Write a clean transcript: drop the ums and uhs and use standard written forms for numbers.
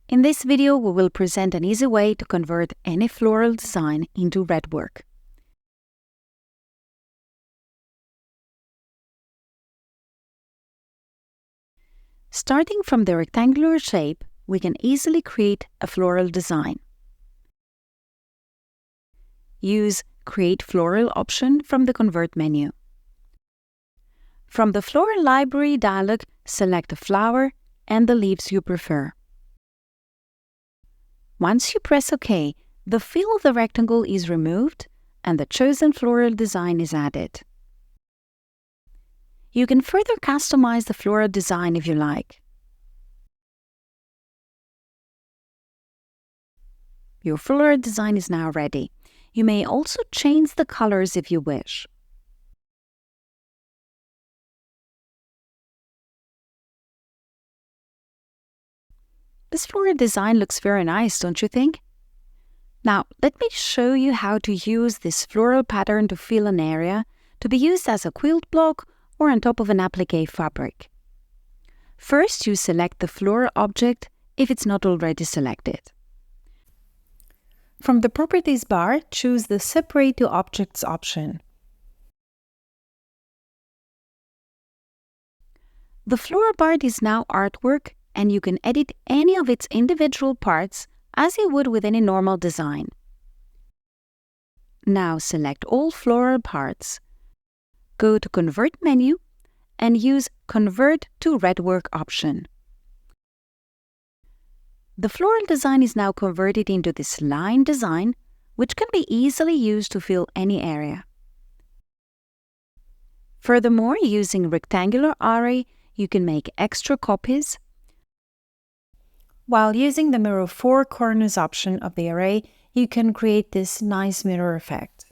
In this video, we will present an easy way to convert any floral design into Redwork. Starting from the rectangular shape, we can easily create a floral design. Use Create Floral option from the Convert menu. From the Floral Library dialog, select the flower and the leaves you prefer. Once you press OK, the fill of the rectangle is removed and the chosen floral design is added. You can further customize the floral design if you like. Your floral design is now ready. You may also change the colors if you wish. This floral design looks very nice, don't you think? Now, let me show you how to use this floral pattern to fill an area to be used as a quilt block or on top of an appliqué fabric. First, you select the floral object if it's not already selected. From the Properties bar, choose the Separate to Objects option. The floral part is now artwork, and you can edit any of its individual parts as you would with any normal design. Now select all floral parts. Go to Convert menu and use Convert to Redwork option. The floral design is now converted into this line design, which can be easily used to fill any area. Furthermore, using rectangular array, you can make extra copies, while using the Mirror 4 Corners option of the array, you can create this nice mirror effect.